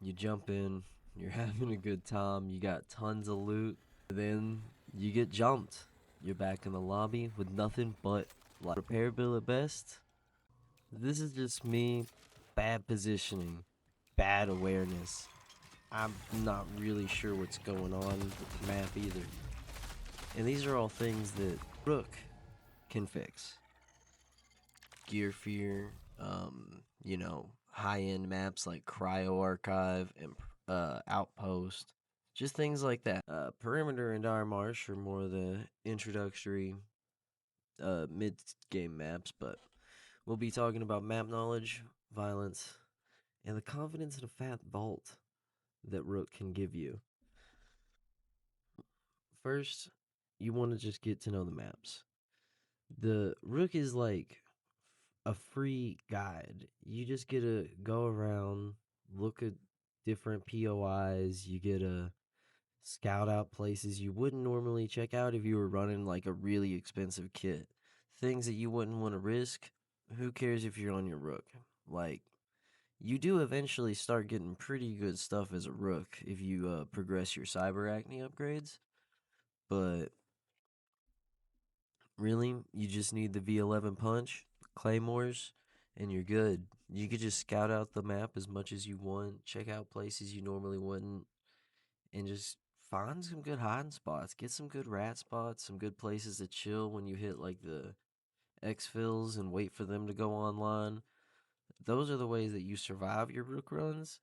You jump in, you're having a good time, you got tons of loot, then you get jumped. You're back in the lobby with nothing but repair bill at best. This is just me, bad positioning, bad awareness. I'm not really sure what's going on with the map either. And these are all things that Rook can fix. Gear fear, high-end maps like Cryo Archive and Outpost, just things like that. Perimeter and Dire Marsh are more the introductory mid-game maps, but we'll be talking about map knowledge, violence, and the confidence in a fat vault that Rook can give you. First, you want to just get to know the maps. The Rook is like a free guide. You just get to go around, look at different POIs. You get to scout out places you wouldn't normally check out if you were running like a really expensive kit. Things that you wouldn't want to risk. Who cares if you're on your Rook? Like, you do eventually start getting pretty good stuff as a Rook if you progress your cyber acne upgrades. But really, you just need the V11 punch, claymores, and you're good. You could just scout out the map as much as you want, check out places you normally wouldn't, and just find some good hiding spots. Get some good rat spots, some good places to chill when you hit like the exfils and wait for them to go online. Those are the ways that you survive your rook runs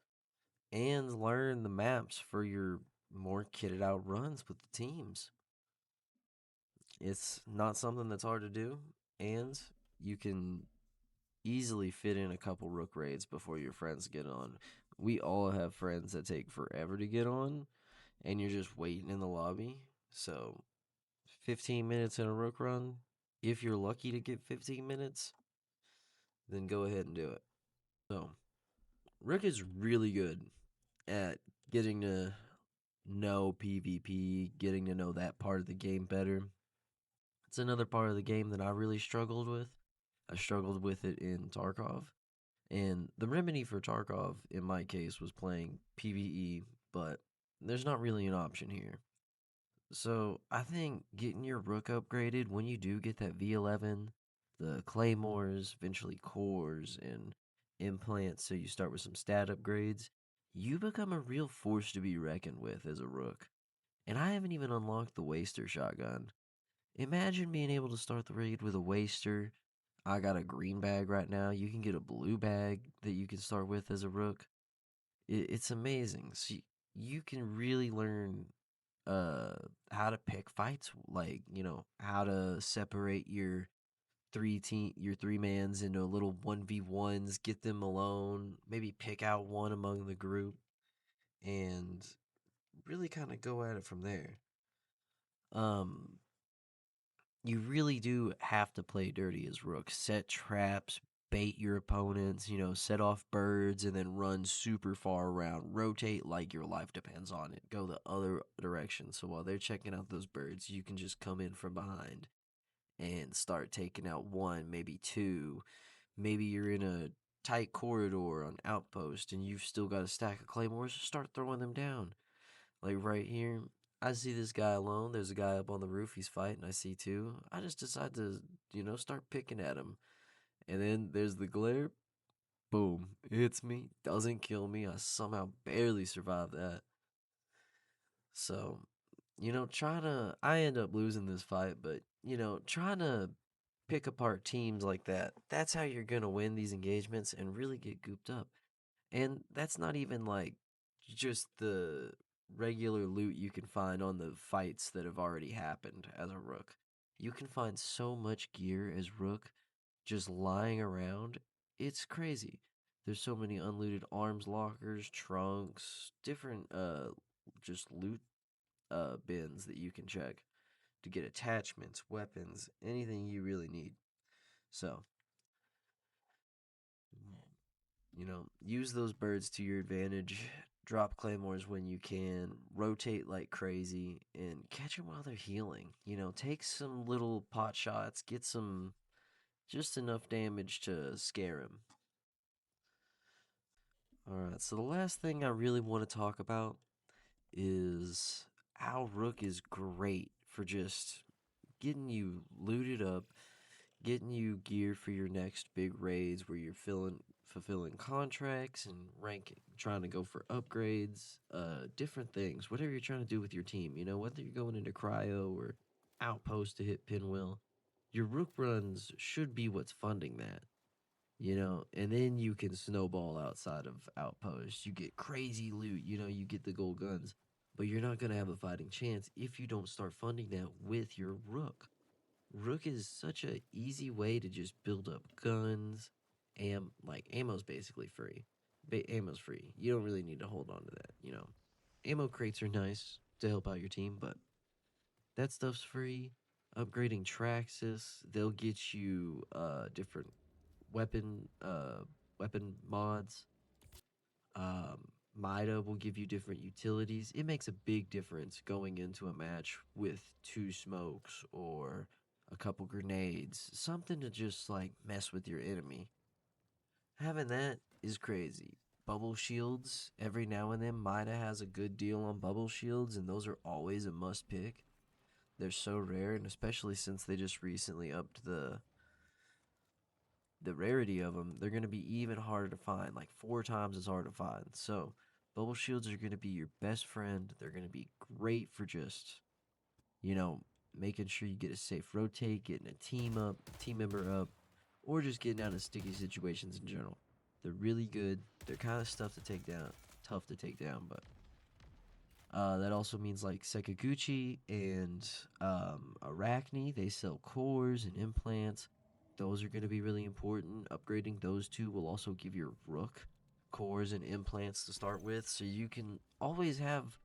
and learn the maps for your more kitted out runs with the teams. It's not something that's hard to do, and you can easily fit in a couple rook raids before your friends get on. We all have friends that take forever to get on, and you're just waiting in the lobby. So, 15 minutes in a rook run, if you're lucky to get 15 minutes, then go ahead and do it. So, Rook is really good at getting to know PvP, getting to know that part of the game better. It's another part of the game that I really struggled with. I struggled with it in Tarkov. And the remedy for Tarkov, in my case, was playing PvE, but there's not really an option here. So I think getting your Rook upgraded when you do get that V11, the Claymores, eventually cores, and implants, so you start with some stat upgrades, you become a real force to be reckoned with as a Rook. And I haven't even unlocked the Waster shotgun. Imagine being able to start the raid with a Waster. I got a green bag right now. You can get a blue bag that you can start with as a Rook. It's amazing. So you can really learn uh how to pick fights, like, how to separate your three mans into little 1v1s, get them alone, maybe pick out one among the group, and really kind of go at it from there. Um you really do have to play dirty as Rook. Set traps, bait your opponents, set off birds, and then run super far around. Rotate like your life depends on it. Go the other direction. So while they're checking out those birds, you can just come in from behind and start taking out one, maybe two. Maybe you're in a tight corridor on outpost and you've still got a stack of claymores. Start throwing them down. Like right here, I see this guy alone. There's a guy up on the roof. He's fighting. I see two. I just decide to, start picking at him. And then there's the glare. Boom. It hits me. Doesn't kill me. I somehow barely survive that. So, trying to. I end up losing this fight, but, trying to pick apart teams like that, that's how you're going to win these engagements and really get gooped up. And that's not even like just the regular loot you can find on the fights that have already happened as a Rook. You can find so much gear as Rook just lying around. It's crazy. There's so many unlooted arms lockers, trunks, different just loot bins that you can check to get attachments, weapons, anything you really need. So, use those birds to your advantage. Drop claymores when you can. Rotate like crazy and catch them while they're healing. Take some little pot shots. Get some just enough damage to scare him. All right. So the last thing I really want to talk about is how Rook is great for just getting you looted up, getting you gear for your next big raids where you're fulfilling contracts and ranking, trying to go for upgrades, different things, whatever you're trying to do with your team. You know, whether you're going into cryo or outpost to hit pinwheel, your Rook runs should be what's funding that. You know, and then you can snowball outside of outposts. You get crazy loot, you know, you get the gold guns, but you're not going to have a fighting chance if you don't start funding that with your Rook. Rook is such a easy way to just build up guns. Like ammo's basically free. Ammo's free. You don't really need to hold on to that, you know. Ammo crates are nice to help out your team, but that stuff's free. Upgrading Traxxas, they'll get you different weapon weapon mods. Um, Mida will give you different utilities. It makes a big difference going into a match with two smokes or a couple grenades, something to just like mess with your enemy. Having that is crazy. Bubble shields, every now and then, Mida has a good deal on bubble shields, and those are always a must pick. They're so rare, and especially since they just recently upped the rarity of them, they're going to be even harder to find, like 4 times as hard to find. So, bubble shields are going to be your best friend. They're going to be great for just, you know, making sure you get a safe rotate, getting a team member up, or just getting out of sticky situations in general. They're really good. They're kind of tough to take down, but that also means like Sekaguchi and Arachne. They sell cores and implants. Those are going to be really important. Upgrading those two will also give your Rook cores and implants to start with. So you can always have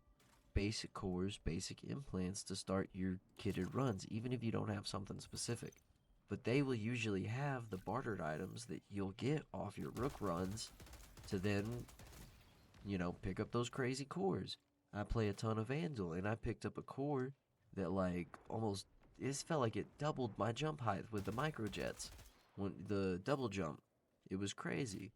basic cores, basic implants to start your kitted runs, even if you don't have something specific. But they will usually have the bartered items that you'll get off your Rook runs to then, you know, pick up those crazy cores. I play a ton of Vandal, and I picked up a core that like almost it felt like it doubled my jump height with the microjets when the double jump. It was crazy.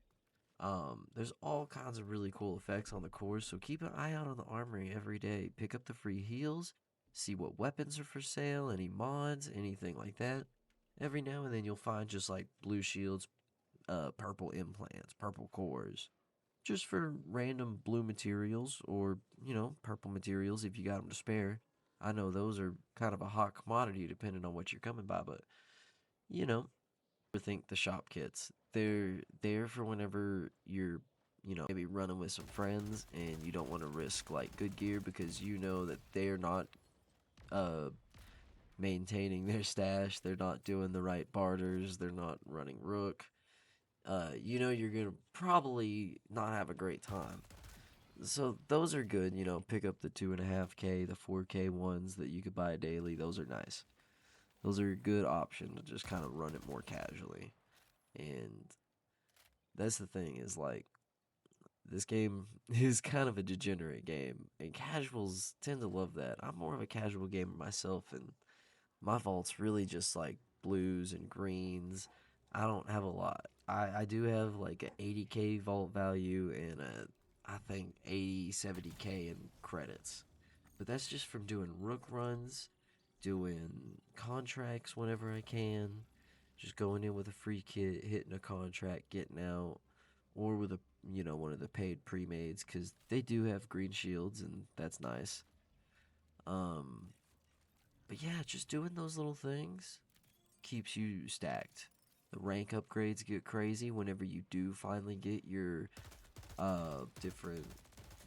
There's all kinds of really cool effects on the cores, so keep an eye out on the armory every day. Pick up the free heals, see what weapons are for sale, any mods, anything like that. Every now and then you'll find just like blue shields, purple implants, purple cores, just for random blue materials or, you know, purple materials if you got them to spare. I know those are kind of a hot commodity depending on what you're coming by, but, you know, I think the shop kits, they're there for whenever you're, you know, maybe running with some friends and you don't want to risk like good gear because you know that they're not uh maintaining their stash, they're not doing the right barters, they're not running Rook. You know you're gonna probably not have a great time. So those are good, you know, pick up the 2.5K, the 4K ones that you could buy daily. Those are nice. Those are a good option to just kind of run it more casually. And that's the thing is like this game is kind of a degenerate game, and casuals tend to love that. I'm more of a casual gamer myself, and my vault's really just like blues and greens. I don't have a lot. I do have like a 80K vault value and I think 80, 70K in credits. But that's just from doing Rook runs, doing contracts whenever I can, just going in with a free kit, hitting a contract, getting out, or with a, you know, one of the paid pre-mades because they do have green shields and that's nice. Um, but yeah, just doing those little things keeps you stacked. The rank upgrades get crazy whenever you do finally get your different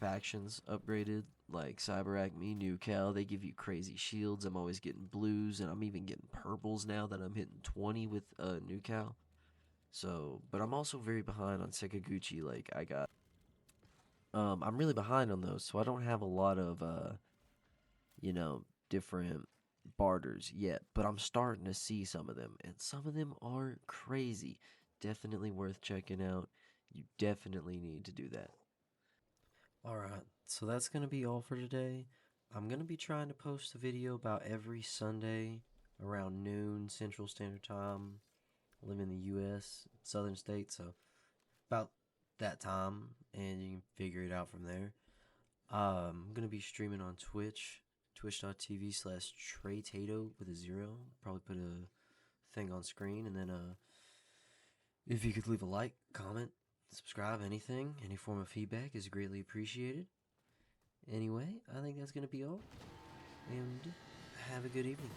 factions upgraded. Like Cyber Me, New Cal, they give you crazy shields. I'm always getting blues, and I'm even getting purples now that I'm hitting 20 with New Cal. So, but I'm also very behind on Sekaguchi. Like I'm really behind on those, so I don't have a lot of you know, different barters yet, but I'm starting to see some of them, and some of them are crazy. Definitely worth checking out. You definitely need to do that. All right, so that's going to be all for today. I'm going to be trying to post a video about every Sunday around noon Central Standard Time. I live in the US, Southern States, so about that time, and you can figure it out from there. I'm gonna be streaming on Twitch, twitch.tv/TreyTato with a 0. Probably put a thing on screen, and then if you could leave a like, comment, subscribe, anything, any form of feedback is greatly appreciated. Anyway, I think that's gonna be all, and have a good evening.